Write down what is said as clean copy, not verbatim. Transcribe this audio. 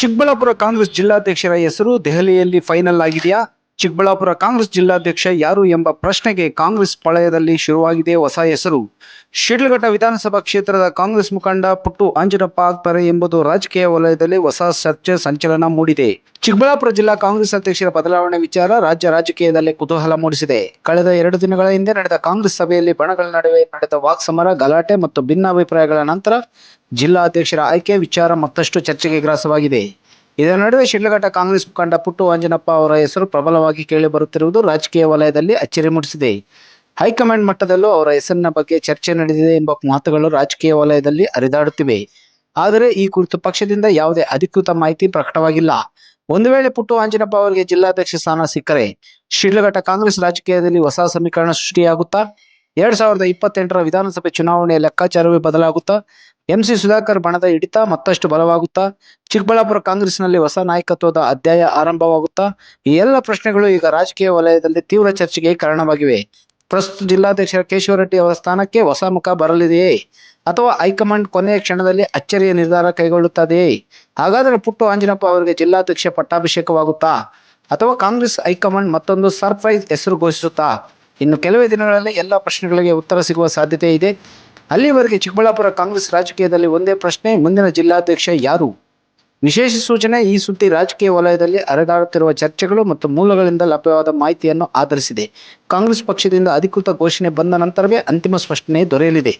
ಚಿಕ್ಕಬಳ್ಳಾಪುರ ಕಾಂಗ್ರೆಸ್ ಜಿಲ್ಲಾಧ್ಯಕ್ಷರ ಹೆಸರು ದೆಹಲಿಯಲ್ಲಿ ಫೈನಲ್ ಆಗಿದೆಯಾ? ಚಿಕ್ಕಬಳ್ಳಾಪುರ ಕಾಂಗ್ರೆಸ್ ಜಿಲ್ಲಾಧ್ಯಕ್ಷ ಯಾರು ಎಂಬ ಪ್ರಶ್ನೆಗೆ ಕಾಂಗ್ರೆಸ್ ಪಾಳೆಯದಲ್ಲಿ ಶುರುವಾಗಿದೆ ಹೊಸ ಹೆಸರು. ಶಿಡ್ಲಘಟ್ಟ ವಿಧಾನಸಭಾ ಕ್ಷೇತ್ರದ ಕಾಂಗ್ರೆಸ್ ಮುಖಂಡ ಪುಟ್ಟು ಆಂಜನಪ್ಪ ಆಗ್ತಾರೆ ಎಂಬುದು ರಾಜಕೀಯ ವಲಯದಲ್ಲಿ ಹೊಸ ಚರ್ಚೆ ಸಂಚಲನ ಮೂಡಿದೆ. ಚಿಕ್ಕಬಳ್ಳಾಪುರ ಜಿಲ್ಲಾ ಕಾಂಗ್ರೆಸ್ ಅಧ್ಯಕ್ಷರ ಬದಲಾವಣೆ ವಿಚಾರ ರಾಜ್ಯ ರಾಜಕೀಯದಲ್ಲಿ ಕುತೂಹಲ ಮೂಡಿಸಿದೆ. ಕಳೆದ 2 ದಿನಗಳ ಹಿಂದೆ ನಡೆದ ಕಾಂಗ್ರೆಸ್ ಸಭೆಯಲ್ಲಿ ಬಣಗಳ ನಡುವೆ ನಡೆದ ವಾಕ್ಸಮರ, ಗಲಾಟೆ ಮತ್ತು ಭಿನ್ನಾಭಿಪ್ರಾಯಗಳ ನಂತರ ಜಿಲ್ಲಾಧ್ಯಕ್ಷರ ಆಯ್ಕೆ ವಿಚಾರ ಮತ್ತಷ್ಟು ಚರ್ಚೆಗೆ ಗ್ರಾಸವಾಗಿದೆ. ಇದರ ನಡುವೆ ಶಿಡ್ಲಘಟ್ಟ ಕಾಂಗ್ರೆಸ್ ಮುಖಂಡ ಪುಟ್ಟು ಆಂಜನಪ್ಪ ಅವರ ಹೆಸರು ಪ್ರಬಲವಾಗಿ ಕೇಳಿಬರುತ್ತಿರುವುದು ರಾಜಕೀಯ ವಲಯದಲ್ಲಿ ಅಚ್ಚರಿ ಮೂಡಿಸಿದೆ. ಹೈಕಮಾಂಡ್ ಮಟ್ಟದಲ್ಲೂ ಅವರ ಹೆಸರಿನ ಬಗ್ಗೆ ಚರ್ಚೆ ನಡೆದಿದೆ ಎಂಬ ಮಾತುಗಳು ರಾಜಕೀಯ ವಲಯದಲ್ಲಿ ಹರಿದಾಡುತ್ತಿವೆ. ಆದರೆ ಈ ಕುರಿತು ಪಕ್ಷದಿಂದ ಯಾವುದೇ ಅಧಿಕೃತ ಮಾಹಿತಿ ಪ್ರಕಟವಾಗಿಲ್ಲ. ಒಂದು ವೇಳೆ ಪುಟ್ಟು ಆಂಜನಪ್ಪ ಅವರಿಗೆ ಜಿಲ್ಲಾಧ್ಯಕ್ಷ ಸ್ಥಾನ ಸಿಕ್ಕರೆ ಶಿಡ್ಲಘಟ್ಟ ಕಾಂಗ್ರೆಸ್ ರಾಜಕೀಯದಲ್ಲಿ ಹೊಸ ಸಮೀಕರಣ ಸೃಷ್ಟಿಯಾಗುತ್ತಾ? 2028ರ ವಿಧಾನಸಭೆ ಚುನಾವಣೆಯ ಲೆಕ್ಕಾಚಾರವೇ ಬದಲಾಗುತ್ತಾ? ಎಂಸಿ ಸುಧಾಕರ್ ಬಣದ ಹಿಡಿತ ಮತ್ತಷ್ಟು ಬಲವಾಗುತ್ತಾ? ಚಿಕ್ಕಬಳ್ಳಾಪುರ ಕಾಂಗ್ರೆಸ್ನಲ್ಲಿ ಹೊಸ ನಾಯಕತ್ವದ ಅಧ್ಯಾಯ ಆರಂಭವಾಗುತ್ತಾ? ಈ ಎಲ್ಲ ಪ್ರಶ್ನೆಗಳು ಈಗ ರಾಜಕೀಯ ವಲಯದಲ್ಲಿ ತೀವ್ರ ಚರ್ಚೆಗೆ ಕಾರಣವಾಗಿವೆ. ಪ್ರಸ್ತುತ ಜಿಲ್ಲಾಧ್ಯಕ್ಷರ ಕೇಶವ ರೆಡ್ಡಿ ಅವರ ಸ್ಥಾನಕ್ಕೆ ಹೊಸ ಮುಖ ಬರಲಿದೆಯೇ, ಅಥವಾ ಹೈಕಮಾಂಡ್ ಕೊನೆಯ ಕ್ಷಣದಲ್ಲಿ ಅಚ್ಚರಿಯ ನಿರ್ಧಾರ ಕೈಗೊಳ್ಳುತ್ತದೆಯೇ? ಹಾಗಾದರೆ ಪುಟ್ಟು ಆಂಜನಪ್ಪ ಅವರಿಗೆ ಜಿಲ್ಲಾಧ್ಯಕ್ಷ ಪಟ್ಟಾಭಿಷೇಕವಾಗುತ್ತಾ, ಅಥವಾ ಕಾಂಗ್ರೆಸ್ ಹೈಕಮಾಂಡ್ ಮತ್ತೊಂದು ಸರ್ಪ್ರೈಸ್ ಹೆಸರು ಘೋಷಿಸುತ್ತಾ? ಇನ್ನು ಕೆಲವೇ ದಿನಗಳಲ್ಲಿ ಎಲ್ಲ ಪ್ರಶ್ನೆಗಳಿಗೆ ಉತ್ತರ ಸಿಗುವ ಸಾಧ್ಯತೆ ಇದೆ. ಅಲ್ಲಿವರೆಗೆ ಚಿಕ್ಕಬಳ್ಳಾಪುರ ಕಾಂಗ್ರೆಸ್ ರಾಜಕೀಯದಲ್ಲಿ ಒಂದೇ ಪ್ರಶ್ನೆ: ಮುಂದಿನ ಜಿಲ್ಲಾಧ್ಯಕ್ಷ ಯಾರು? ವಿಶೇಷ ಸೂಚನೆ: ಈ ಸುದ್ದಿ ರಾಜಕೀಯ ವಲಯದಲ್ಲಿ ಹರಿದಾಡುತ್ತಿರುವ ಚರ್ಚೆಗಳು ಮತ್ತು ಮೂಲಗಳಿಂದ ಲಭ್ಯವಾದ ಮಾಹಿತಿಯನ್ನು ಆಧರಿಸಿದೆ. ಕಾಂಗ್ರೆಸ್ ಪಕ್ಷದಿಂದ ಅಧಿಕೃತ ಘೋಷಣೆ ಬಂದ ನಂತರವೇ ಅಂತಿಮ ಸ್ಪಷ್ಟನೆ ದೊರೆಯಲಿದೆ.